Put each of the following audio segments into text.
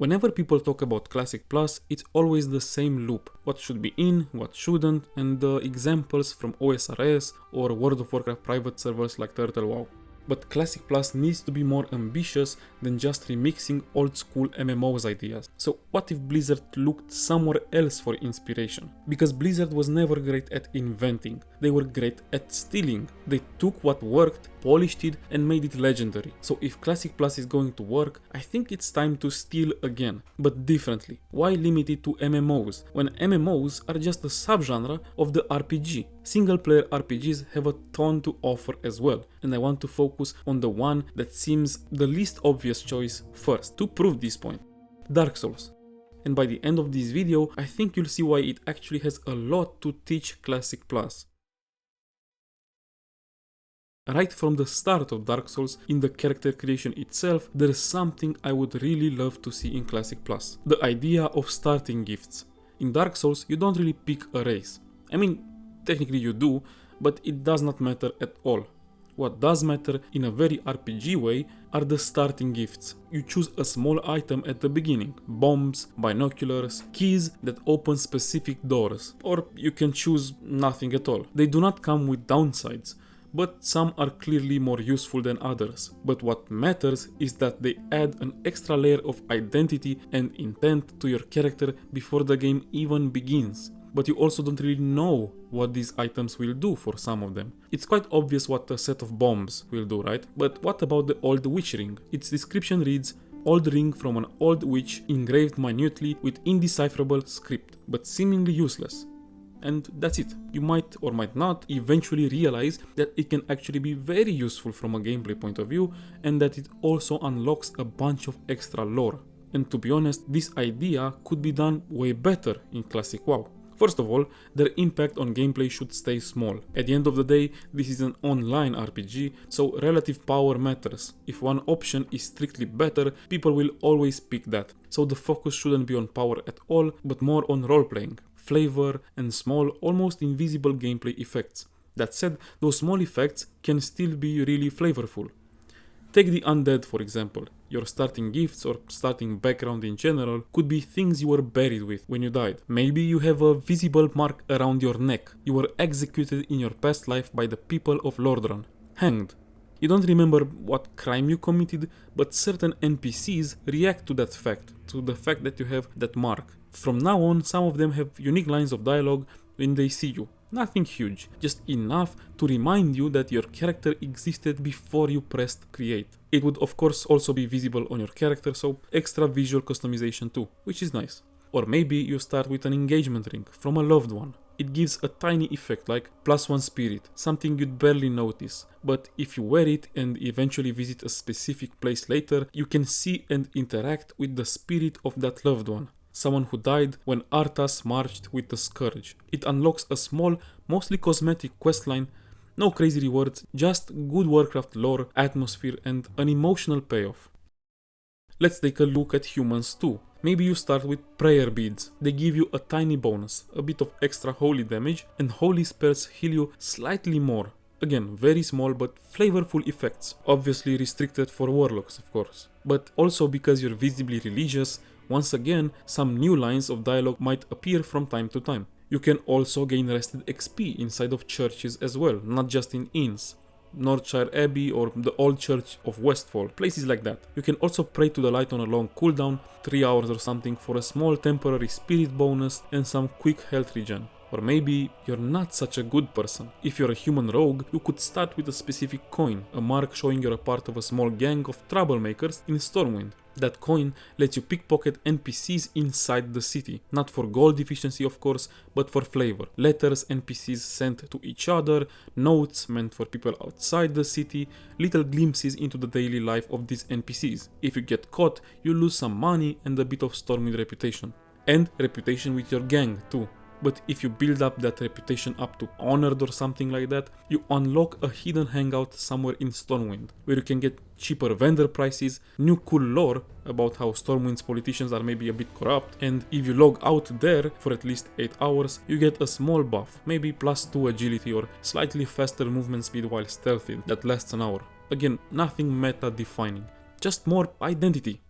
Whenever people talk about Classic Plus, it's always the same loop. What should be in, what shouldn't, and the examples from OSRS or World of Warcraft private servers like TurtleWoW. But Classic Plus needs to be more ambitious than just remixing old school MMOs ideas. So what if Blizzard looked somewhere else for inspiration? Because Blizzard was never great at inventing, they were great at stealing. They took what worked, polished it and made it legendary. So if Classic Plus is going to work, I think it's time to steal again, but differently. Why limit it to MMOs, when MMOs are just a subgenre of the RPG? Single player RPGs have a ton to offer as well, and I want to focus on the one that seems the least obvious choice first, to prove this point. Dark Souls. And by the end of this video, I think you'll see why it actually has a lot to teach Classic Plus. Right from the start of Dark Souls, in the character creation itself, there is something I would really love to see in Classic Plus. The idea of starting gifts. In Dark Souls, you don't really pick a race. I mean, technically you do, but it does not matter at all. What does matter in a very RPG way are the starting gifts. You choose a small item at the beginning, bombs, binoculars, keys that open specific doors, or you can choose nothing at all. They do not come with downsides, but some are clearly more useful than others. But what matters is that they add an extra layer of identity and intent to your character before the game even begins. But you also don't really know what these items will do for some of them. It's quite obvious what a set of bombs will do, right? But what about the Old Witch Ring? Its description reads, old ring from an old witch engraved minutely with indecipherable script, but seemingly useless. And that's it. You might or might not eventually realize that it can actually be very useful from a gameplay point of view, and that it also unlocks a bunch of extra lore. And to be honest, this idea could be done way better in Classic WoW. First of all, their impact on gameplay should stay small. At the end of the day, this is an online RPG, so relative power matters. If one option is strictly better, people will always pick that. So the focus shouldn't be on power at all, but more on role-playing, flavor, and small, almost invisible gameplay effects. That said, those small effects can still be really flavorful. Take the undead for example. Your starting gifts or starting background in general could be things you were buried with when you died. Maybe you have a visible mark around your neck. You were executed in your past life by the people of Lordran. Hanged. You don't remember what crime you committed, but certain NPCs react to that fact, to the fact that you have that mark. From now on, some of them have unique lines of dialogue when they see you. Nothing huge, just enough to remind you that your character existed before you pressed create. It would of course also be visible on your character, so extra visual customization too, which is nice. Or maybe you start with an engagement ring from a loved one. It gives a tiny effect like +1 spirit, something you'd barely notice. But if you wear it and eventually visit a specific place later, you can see and interact with the spirit of that loved one. Someone who died when Arthas marched with the Scourge. It unlocks a small, mostly cosmetic questline, no crazy rewards, just good Warcraft lore, atmosphere and an emotional payoff. Let's take a look at humans too. Maybe you start with prayer beads. They give you a tiny bonus, a bit of extra holy damage, and holy spells heal you slightly more. Again, very small but flavorful effects, obviously restricted for warlocks of course. But also because you're visibly religious, once again, some new lines of dialogue might appear from time to time. You can also gain rested XP inside of churches as well, not just in inns. Northshire Abbey or the Old Church of Westfall, places like that. You can also pray to the light on a long cooldown, 3 hours or something, for a small temporary spirit bonus and some quick health regen. Or maybe you're not such a good person. If you're a human rogue, you could start with a specific coin, a mark showing you're a part of a small gang of troublemakers in Stormwind. That coin lets you pickpocket NPCs inside the city, not for gold efficiency of course, but for flavor. Letters NPCs sent to each other, notes meant for people outside the city, little glimpses into the daily life of these NPCs. If you get caught, you lose some money and a bit of Stormwind reputation. And reputation with your gang too. But if you build up that reputation up to honored or something like that, you unlock a hidden hangout somewhere in Stormwind, where you can get cheaper vendor prices, new cool lore about how Stormwind's politicians are maybe a bit corrupt, and if you log out there for at least 8 hours, you get a small buff, maybe +2 agility or slightly faster movement speed while stealthy, that lasts an hour. Again, nothing meta defining, just more identity.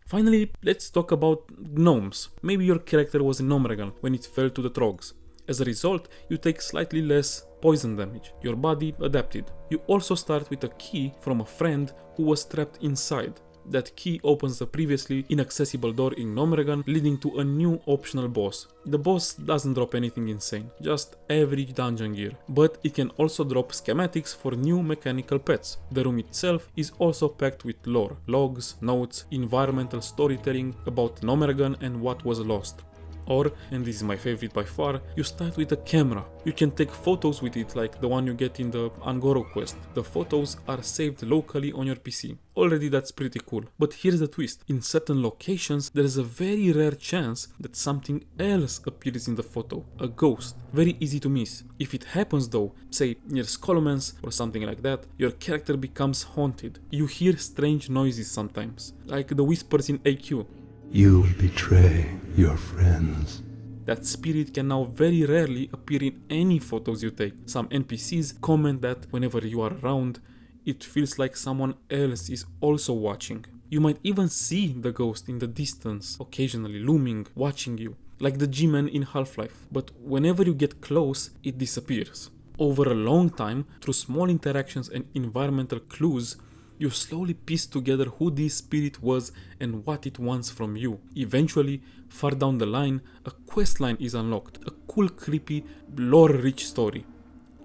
Finally, let's talk about gnomes. Maybe your character was in Gnomeregan when it fell to the trogs. As a result, you take slightly less poison damage. Your body adapted. You also start with a key from a friend who was trapped inside. That key opens the previously inaccessible door in Gnomeregan, leading to a new optional boss. The boss doesn't drop anything insane, just average dungeon gear, but it can also drop schematics for new mechanical pets. The room itself is also packed with lore, logs, notes, environmental storytelling about Gnomeregan and what was lost. Or, and this is my favorite by far, you start with a camera. You can take photos with it like the one you get in the Angoro quest. The photos are saved locally on your PC. Already that's pretty cool. But here's the twist. In certain locations, there is a very rare chance that something else appears in the photo. A ghost. Very easy to miss. If it happens though, say near Skolomens or something like that, your character becomes haunted. You hear strange noises sometimes, like the whispers in AQ. You betray your friends. That spirit can now very rarely appear in any photos you take. Some NPCs comment that whenever you are around, it feels like someone else is also watching. You might even see the ghost in the distance, occasionally looming, watching you, like the G-Man in Half-Life, but whenever you get close, it disappears. Over a long time, through small interactions and environmental clues, you slowly piece together who this spirit was and what it wants from you. Eventually, far down the line, a quest line is unlocked, a cool, creepy, lore-rich story.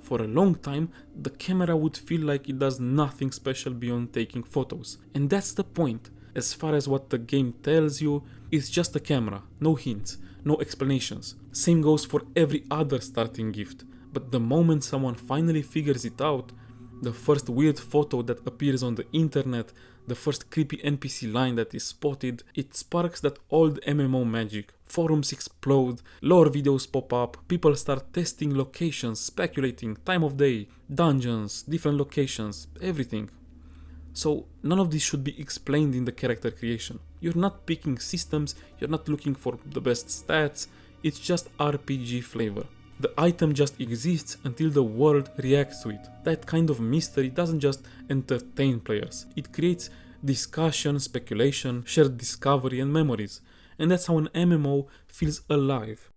For a long time, the camera would feel like it does nothing special beyond taking photos. And that's the point. As far as what the game tells you, it's just a camera, no hints, no explanations. Same goes for every other starting gift. But the moment someone finally figures it out, the first weird photo that appears on the internet, the first creepy NPC line that is spotted, it sparks that old MMO magic. Forums explode, lore videos pop up, people start testing locations, speculating, time of day, dungeons, different locations, everything. So none of this should be explained in the character creation. You're not picking systems, you're not looking for the best stats, it's just RPG flavor. The item just exists until the world reacts to it. That kind of mystery doesn't just entertain players. It creates discussion, speculation, shared discovery and memories. And that's how an MMO feels alive.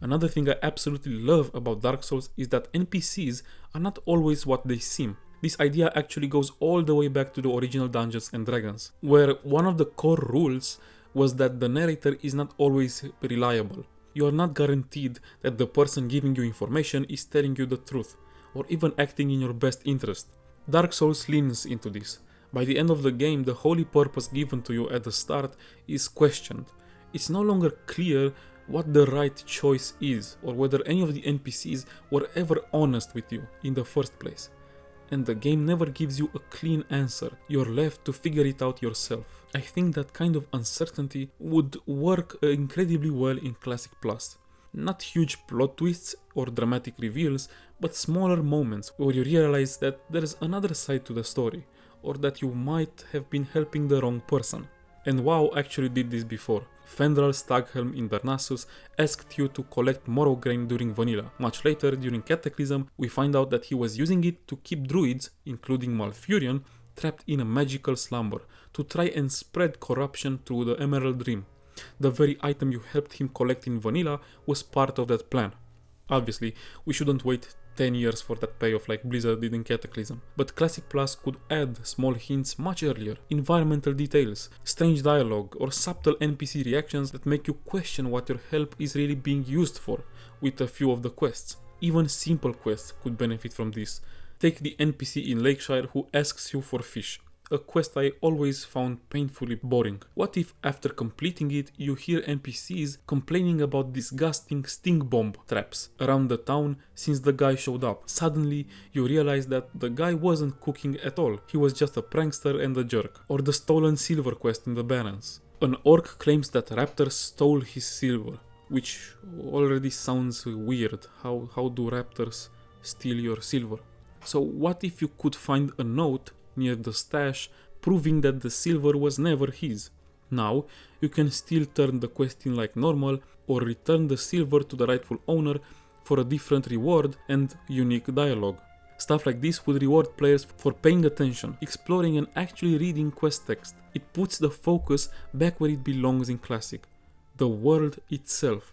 Another thing I absolutely love about Dark Souls is that NPCs are not always what they seem. This idea actually goes all the way back to the original Dungeons and Dragons, where one of the core rules was that the narrator is not always reliable. You are not guaranteed that the person giving you information is telling you the truth, or even acting in your best interest. Dark Souls leans into this. By the end of the game, the holy purpose given to you at the start is questioned. It's no longer clear what the right choice is, or whether any of the NPCs were ever honest with you in the first place. And the game never gives you a clean answer. You're left to figure it out yourself. I think that kind of uncertainty would work incredibly well in Classic Plus. Not huge plot twists or dramatic reveals, but smaller moments where you realize that there's another side to the story, or that you might have been helping the wrong person. And WoW actually did this before. Fendral Staghelm in Darnassus asked you to collect Morrow-grain during Vanilla. Much later, during Cataclysm, we find out that he was using it to keep druids, including Malfurion, trapped in a magical slumber, to try and spread corruption through the Emerald Rim. The very item you helped him collect in Vanilla was part of that plan. Obviously, we shouldn't wait 10 years for that payoff like Blizzard did in Cataclysm, but Classic Plus could add small hints much earlier, environmental details, strange dialogue, or subtle NPC reactions that make you question what your help is really being used for with a few of the quests. Even simple quests could benefit from this. Take the NPC in Lakeshire who asks you for fish. A quest I always found painfully boring. What if after completing it you hear NPCs complaining about disgusting stink bomb traps around the town since the guy showed up? Suddenly you realize that the guy wasn't cooking at all, he was just a prankster and a jerk. Or the stolen silver quest in the Barrens. An orc claims that raptors stole his silver, which already sounds weird. How do raptors steal your silver? So what if you could find a note near the stash proving that the silver was never his? Now, you can still turn the quest in like normal or return the silver to the rightful owner for a different reward and unique dialogue. Stuff like this would reward players for paying attention, exploring and actually reading quest text. It puts the focus back where it belongs in Classic, the world itself.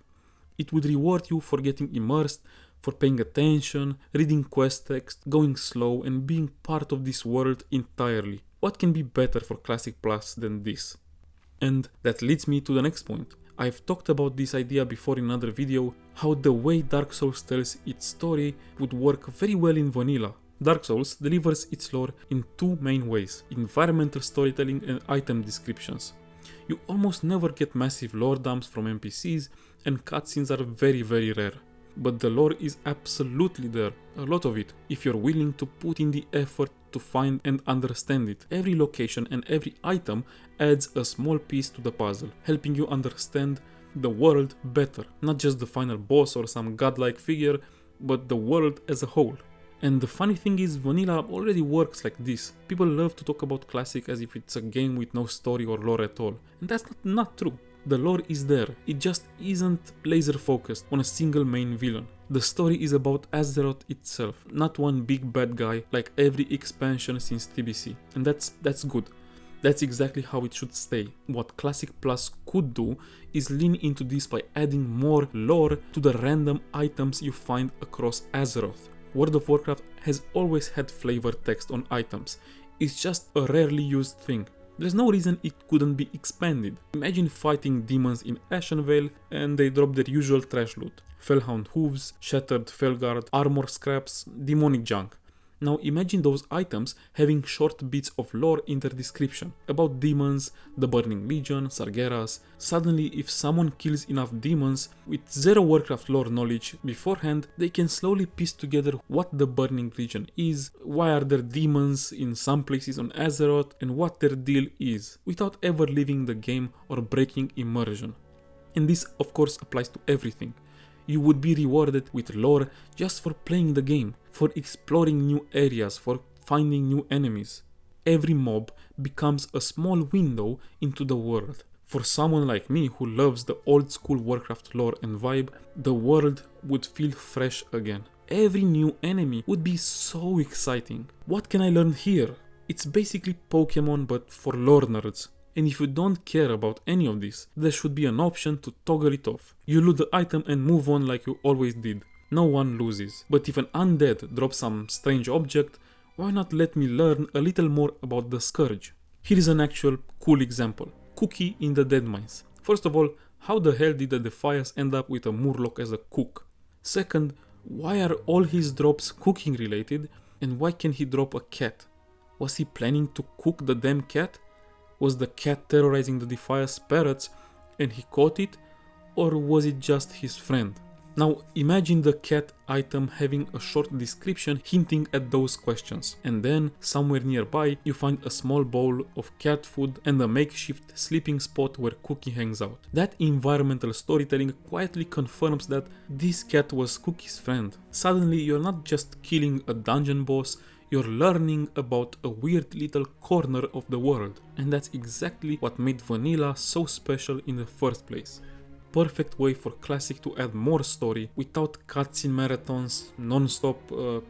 It would reward you for getting immersed, for paying attention, reading quest text, going slow, and being part of this world entirely. What can be better for Classic Plus than this? And that leads me to the next point. I've talked about this idea before in another video, how the way Dark Souls tells its story would work very well in vanilla. Dark Souls delivers its lore in two main ways: environmental storytelling and item descriptions. You almost never get massive lore dumps from NPCs, and cutscenes are very rare. But the lore is absolutely there, a lot of it, if you're willing to put in the effort to find and understand it. Every location and every item adds a small piece to the puzzle, helping you understand the world better. Not just the final boss or some godlike figure, but the world as a whole. And the funny thing is, vanilla already works like this. People love to talk about Classic as if it's a game with no story or lore at all. And that's not true. The lore is there, it just isn't laser focused on a single main villain. The story is about Azeroth itself, not one big bad guy like every expansion since TBC. And that's good. That's exactly how it should stay. What Classic Plus could do is lean into this by adding more lore to the random items you find across Azeroth. World of Warcraft has always had flavor text on items. It's just a rarely used thing. There's no reason it couldn't be expanded. Imagine fighting demons in Ashenvale and they drop their usual trash loot. Fellhound hooves, shattered Felguard, armor scraps, demonic junk. Now imagine those items having short bits of lore in their description about demons, the Burning Legion, Sargeras. Suddenly, if someone kills enough demons with zero Warcraft lore knowledge beforehand, they can slowly piece together what the Burning Legion is, why are there demons in some places on Azeroth, and what their deal is, without ever leaving the game or breaking immersion. And this of course applies to everything. You would be rewarded with lore just for playing the game, for exploring new areas, for finding new enemies. Every mob becomes a small window into the world. For someone like me who loves the old school Warcraft lore and vibe, the world would feel fresh again. Every new enemy would be so exciting. What can I learn here? It's basically Pokemon but for lore nerds. And if you don't care about any of this, there should be an option to toggle it off. You loot the item and move on like you always did. No one loses. But if an undead drops some strange object, why not let me learn a little more about the Scourge? Here is an actual cool example. Cookie in the Dead Mines. First of all, how the hell did the Defias end up with a Murloc as a cook? Second, why are all his drops cooking related, and why can he drop a cat? Was he planning to cook the damn cat? Was the cat terrorizing the Defias parrots and he caught it, or was it just his friend? Now imagine the cat item having a short description hinting at those questions, and then somewhere nearby you find a small bowl of cat food and a makeshift sleeping spot where Cookie hangs out. That environmental storytelling quietly confirms that this cat was Cookie's friend. Suddenly you're not just killing a dungeon boss, you're learning about a weird little corner of the world, and that's exactly what made vanilla so special in the first place. Perfect way for Classic to add more story without cutscene marathons, non-stop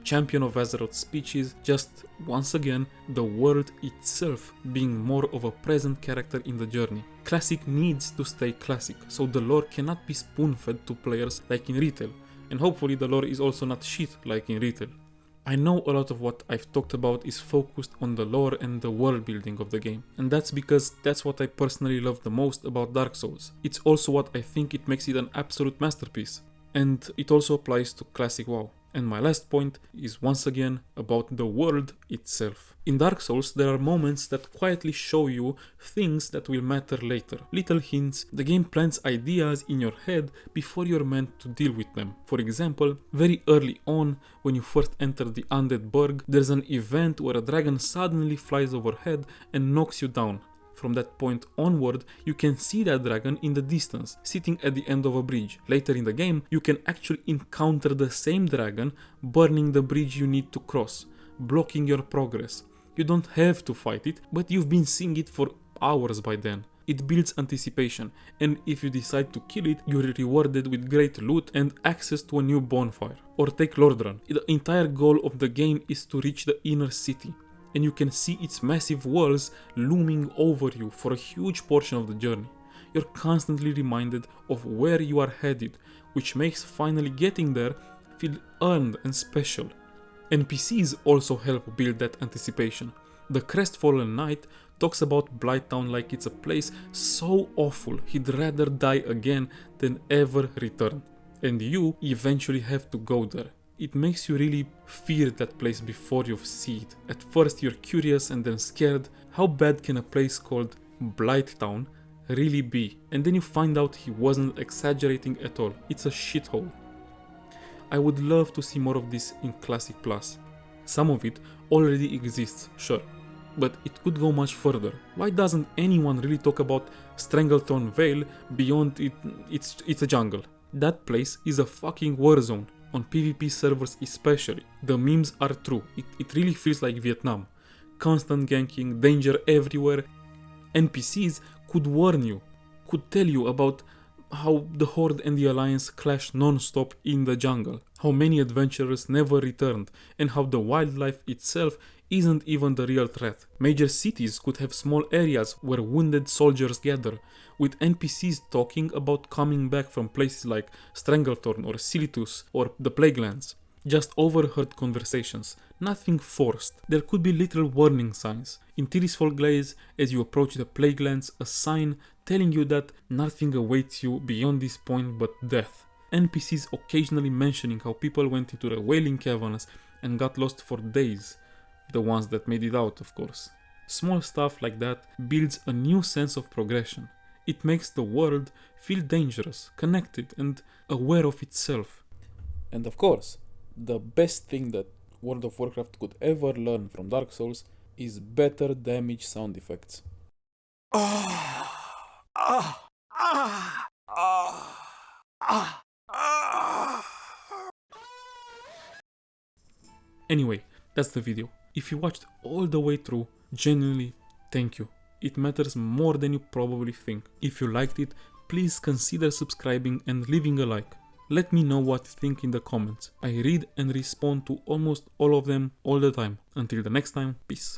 Champion of Azeroth speeches, just once again the world itself being more of a present character in the journey. Classic needs to stay classic, so the lore cannot be spoon-fed to players like in retail, and hopefully the lore is also not shit like in retail. I know a lot of what I've talked about is focused on the lore and the world building of the game, and that's because that's what I personally love the most about Dark Souls. It's also what I think it makes it an absolute masterpiece, and it also applies to Classic WoW. And my last point is once again about the world itself. In Dark Souls there are moments that quietly show you things that will matter later. Little hints, the game plants ideas in your head before you're meant to deal with them. For example, very early on, when you first enter the Undead Burg, there's an event where a dragon suddenly flies overhead and knocks you down. From that point onward, you can see that dragon in the distance, sitting at the end of a bridge. Later in the game, you can actually encounter the same dragon burning the bridge you need to cross, blocking your progress. You don't have to fight it, but you've been seeing it for hours by then. It builds anticipation, and if you decide to kill it, you're rewarded with great loot and access to a new bonfire. Or take Lordran. The entire goal of the game is to reach the inner city. and you can see its massive walls looming over you for a huge portion of the journey. You're constantly reminded of where you are headed, which makes finally getting there feel earned and special. NPCs also help build that anticipation. The Crestfallen Knight talks about Blighttown like it's a place so awful he'd rather die again than ever return. And you eventually have to go there. It makes you really fear that place before you see it. At first you're curious and then scared. How bad can a place called Blighttown really be? And then you find out he wasn't exaggerating at all. It's a shithole. I would love to see more of this in Classic Plus. Some of it already exists, sure, but it could go much further. Why doesn't anyone really talk about Stranglethorn Vale beyond it's a jungle? That place is a fucking war zone, on PvP servers especially. The memes are true, it really feels like Vietnam. Constant ganking, danger everywhere. NPCs could warn you, could tell you about how the Horde and the Alliance clash non-stop in the jungle, how many adventurers never returned, and how the wildlife itself isn't even the real threat. Major cities could have small areas where wounded soldiers gather, with NPCs talking about coming back from places like Stranglethorn or Silitus or the Plaguelands. Just overheard conversations, nothing forced. There could be little warning signs. In Tirisfal Glades, as you approach the Plaguelands, a sign telling you that nothing awaits you beyond this point but death. NPCs occasionally mentioning how people went into the Wailing Caverns and got lost for days. The ones that made it out, of course. Small stuff like that builds a new sense of progression. It makes the world feel dangerous, connected, and aware of itself. And of course, the best thing that World of Warcraft could ever learn from Dark Souls is better damage sound effects. Anyway, that's the video. If you watched all the way through, genuinely, thank you. It matters more than you probably think. If you liked it, please consider subscribing and leaving a like. Let me know what you think in the comments. I read and respond to almost all of them all the time. Until the next time, peace.